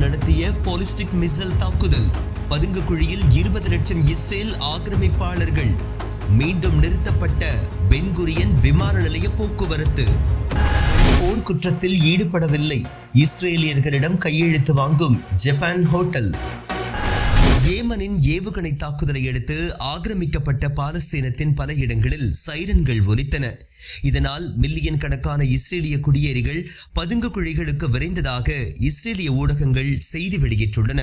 நடத்திய ballistic missile தாக்குதல். பதுங்கு குழியில் 20 லட்சம் இஸ்ரேல் ஆக்கிரமிப்பாளர்கள். மீண்டும் நிறுத்தப்பட்ட பென்குரியன் விமான நிலைய போக்குவரத்து. போர்க்குற்றத்தில் ஈடுபடவில்லை, இஸ்ரேலியர்களிடம் கையெழுத்து வாங்கும் ஜப்பான் ஹோட்டல். ஏமனின் ஏவுகணை தாக்குதலை அடுத்து ஆக்கிரமிக்கப்பட்ட பாலஸ்தீனத்தின் பல இடங்களில் சைரன்கள் ஒலித்தன. இதனால் மில்லியன் கணக்கான இஸ்ரேலிய குடியேறிகள் பதுங்கு குழிகளுக்கு விரைந்ததாக இஸ்ரேலிய ஊடகங்கள் செய்தி வெளியிட்டுள்ளன.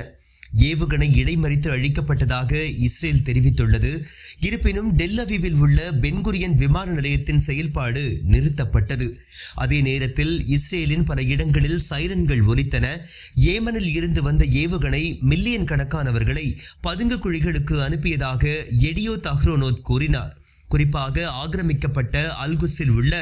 ஏவுகணை இடைமறித்து அழிக்கப்பட்டதாக இஸ்ரேல் தெரிவித்துள்ளது. இருப்பினும் டெல் அவீவில் உள்ள பென்குரியன் விமான நிலையத்தின் செயல்பாடு நிறுத்தப்பட்டது. அதே நேரத்தில் இஸ்ரேலின் பல இடங்களில் சைரன்கள் ஒலித்தன. ஏமனில் இருந்து வந்த ஏவுகணை மில்லியன் கணக்கானவர்களை பதுங்கு குழிகளுக்கு அனுப்பியதாக எடியோத் அஹ்ரோனோத் கூறினார். குறிப்பாக ஆக்கிரமிக்கப்பட்ட அல்குஸில் உள்ள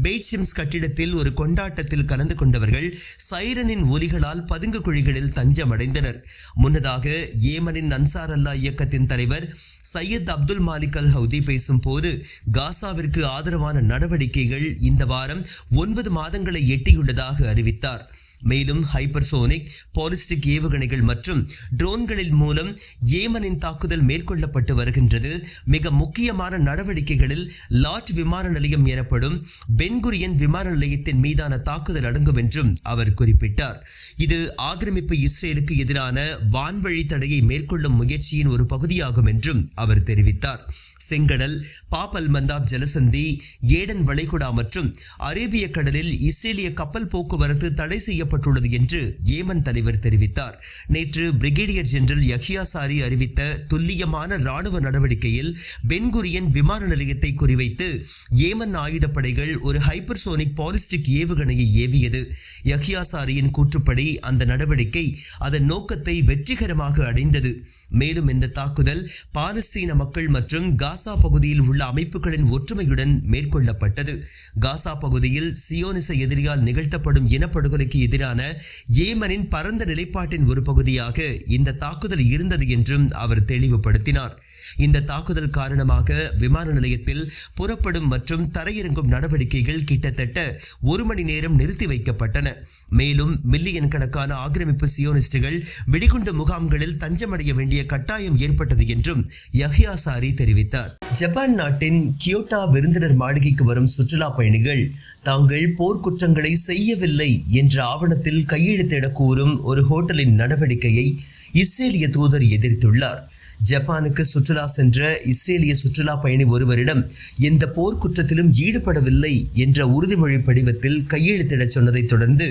பெய்ட்ஷிம்ஸ் கட்டிடத்தில் ஒரு கொண்டாட்டத்தில் கலந்து கொண்டவர்கள் சைரனின் ஒலிகளால் பதுங்கு குழிகளில் தஞ்சமடைந்தனர். முன்னதாக ஏமனின் அன்சார் அல்லா இயக்கத்தின் தலைவர் சையத் அப்துல் மாலிக் அல் ஹவுதி பேசும் போது காசாவிற்கு ஆதரவான நடவடிக்கைகள் இந்த வாரம் 9 மாதங்களை எட்டியுள்ளதாக அறிவித்தார். மேலும் ஹைப்பர்சோனிக், பாலிஸ்டிக் ஏவுகணைகள் மற்றும் ட்ரோன்களின் மூலம் ஏமனின் தாக்குதல் மேற்கொள்ளப்பட்டு வருகின்றது. மிக முக்கியமான நடவடிக்கைகளில் லாட் விமான நிலையம் எனப்படும் பென்குரியன் விமான நிலையத்தின் மீதான தாக்குதல் அடங்கும் என்றும் அவர் குறிப்பிட்டார். இது ஆக்கிரமிப்பு இஸ்ரேலுக்கு எதிரான வான்வழி தடையை மேற்கொள்ளும் முயற்சியின் ஒரு பகுதியாகும் என்றும் அவர் தெரிவித்தார். செங்கடல், பாப் அல் மந்தாப் ஜலசந்தி, ஏடன் வளைகுடா மற்றும் அரேபிய கடலில் இஸ்ரேலிய கப்பல் போக்குவரத்து தடை செய்யப்பட்டுள்ளது என்று ஏமன் தலைவர் தெரிவித்தார். நேற்று பிரிகேடியர் ஜெனரல் யஹ்யா சாரி அறிவித்த துல்லியமான ராணுவ நடவடிக்கையில் பென்குரியன் விமான நிலையத்தை குறிவைத்து ஏமன் ஆயுதப்படைகள் ஒரு ஹைப்பர்சோனிக் பாலிஸ்டிக் ஏவுகணையை ஏவியது. யஹ்யா சாரியின் கூற்றுப்படி அந்த நடவடிக்கை அதன் நோக்கத்தை வெற்றிகரமாக அடைந்தது. மேலும் இந்த தாக்குதல் பாலஸ்தீன மக்கள் மற்றும் காசா பகுதியில் உள்ள அமைப்புகளின் ஒற்றுமையுடன் மேற்கொள்ளப்பட்டது. காசா பகுதியில் சியோனிச எதிரியால் நிகழ்த்தப்படும் இனப்படுகொலைக்கு எதிரான ஏமனின் பரந்த நிலைப்பாட்டின் ஒரு பகுதியாக இந்த தாக்குதல் இருந்தது என்றும் அவர் தெளிவுபடுத்தினார். இந்த தாக்குதல் காரணமாக விமான நிலையத்தில் புறப்படும் மற்றும் தரையிறங்கும் நடவடிக்கைகள் கிட்டத்தட்ட 1 மணி நேரம் நிறுத்தி வைக்கப்பட்டன. மேலும் மில்லியன் கணக்கான ஆக்கிரமிப்பு சியோனிஸ்டுகள் வெடிகுண்டு முகாம்களில் தஞ்சமடைய வேண்டிய கட்டாயம் ஏற்பட்டது என்றும் யஹ்யா சாரி தெரிவித்தார். ஜப்பான் நாட்டின் கியோட்டோ விருந்தினர் மாளிகைக்கு வரும் சுற்றுலா பயணிகள் தாங்கள் போர்க்குற்றங்களை செய்யவில்லை என்ற ஆவணத்தில் கையெழுத்திட கூறும் ஒரு ஹோட்டலின் நடவடிக்கையை இஸ்ரேலிய தூதர் எதிர்த்துள்ளார். ஜப்பானுக்கு சுற்றுலா சென்ற இஸ்ரேலிய சுற்றுலா பயணி ஒருவரிடம் எந்த போர்க்குற்றத்திலும் ஈடுபடவில்லை என்ற உறுதிமொழி படிவத்தில் கையெழுத்திடச் சொன்னதைத் தொடர்ந்து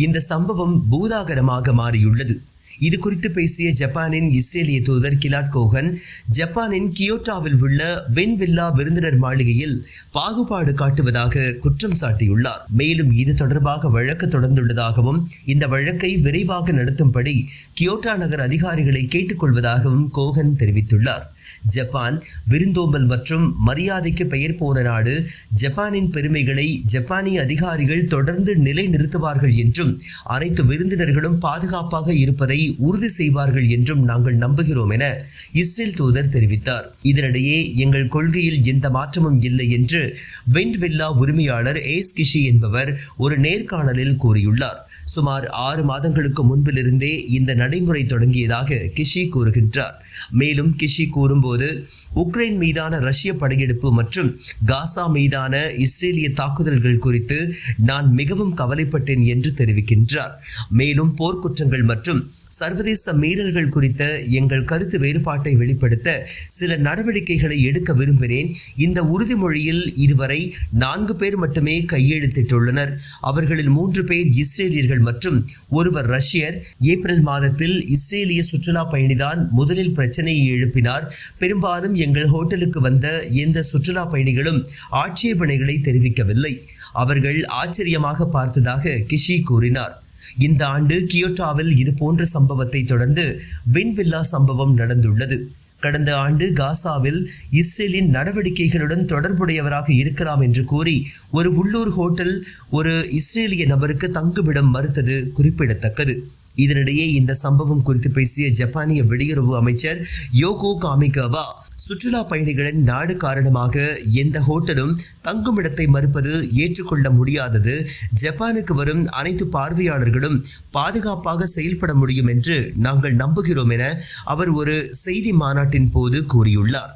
இந்த சம்பவம் பூதாகரமாக மாறியுள்ளது. இது குறித்து பேசிய ஜப்பானின் இஸ்ரேலிய தூதர் கிலாட் கோஹன், ஜப்பானின் கியோட்டோவில் உள்ள பென் வில்லா விருந்தினர் மாளிகையில் பாகுபாடு காட்டுவதாக குற்றம் சாட்டியுள்ளார். மேலும் இது தொடர்பாக வழக்கு தொடர்ந்துள்ளதாகவும் இந்த வழக்கை விரைவாக நடத்தும்படி கியோட்டோ நகர் அதிகாரிகளை கேட்டுக்கொள்வதாகவும் கோஹன் தெரிவித்துள்ளார். ஜப்பான் விருந்தோம்பல் மற்றும் மரியாதைக்கு பெயர் போன நாடு. ஜப்பானின் பெருமைகளை ஜப்பானிய அதிகாரிகள் தொடர்ந்து நிலைநிறுத்துவார்கள் என்றும் அனைத்து விருந்தினர்களும் பாதுகாப்பாக இருப்பதை உறுதி செய்வார்கள் என்றும் நாங்கள் நம்புகிறோம் என இஸ்ரேல் தூதர் தெரிவித்தார். இதனிடையே எங்கள் கொள்கையில் எந்த மாற்றமும் இல்லை என்று வெண்ட் வில்லா உரிமையாளர் ஏஸ் கிஷி என்பவர் ஒரு நேர்காணலில் கூறியுள்ளார். சுமார் 6 மாதங்களுக்கு முன்பிலிருந்தே இந்த நடைமுறை தொடங்கியதாக கிஷி கூறுகின்றார். மேலும் கிஷி கூறும்போது உக்ரைன் மீதான ரஷ்ய படையெடுப்பு மற்றும் காசா மீதான இஸ்ரேலிய தாக்குதல்கள் குறித்து நான் மிகவும் கவலைப்பட்டேன் என்று தெரிவிக்கின்றார். மேலும் போர்க்குற்றங்கள் மற்றும் சர்வதேச மீறல்கள் குறித்த எங்கள் கருத்து வேறுபாட்டை வெளிப்படுத்த சில நடவடிக்கைகளை எடுக்க விரும்பினேன். இந்த உறுதிமொழியில் இதுவரை 4 பேர் மட்டுமே கையெழுத்திட்டுள்ளனர். அவர்களில் 3 பேர் இஸ்ரேலியர்கள் மற்றும் ஒருவர் ரஷ்யர். ஏப்ரல் மாதத்தில் இஸ்ரேலிய சுற்றுலா பயணிதான் முதலில் பிரச்சனையை எழுப்பினார். பெரும்பாலும் எங்கள் ஹோட்டலுக்கு வந்த எந்த சுற்றுலா பயணிகளும் ஆட்சேபனைகளை தெரிவிக்கவில்லை. அவர்கள் ஆச்சரியமாக பார்த்ததாக கிஷி கூறினார். இந்த ஆண்டு கியோட்டோவில் இது போன்ற சம்பவத்தை தொடர்ந்து வின்வில்லா சம்பவம் நடந்துள்ளது. கடந்த ஆண்டு காசாவில் இஸ்ரேலின் நடவடிக்கைகளுடன் தொடர்புடையவராக இருக்கலாம் என்று கூறி ஒரு உள்ளூர் ஹோட்டல் ஒரு இஸ்ரேலிய நபருக்கு தங்குமிடம் மறுத்தது குறிப்பிடத்தக்கது. இதனிடையே இந்த சம்பவம் குறித்து பேசிய ஜப்பானிய வெளியுறவு அமைச்சர் யோகோ காமிகாவா, சுற்றுலா பயணிகளின் நாடு காரணமாக எந்த ஹோட்டலும் தங்குமிடத்தை மறுப்பது ஏற்றுக்கொள்ள முடியாதது. ஜப்பானுக்கு வரும் அனைத்து பார்வையாளர்களும் பாதுகாப்பாக செயல்பட முடியும் என்று நாங்கள் நம்புகிறோம் என அவர் ஒரு செய்தி மாநாட்டின் போது கூறியுள்ளார்.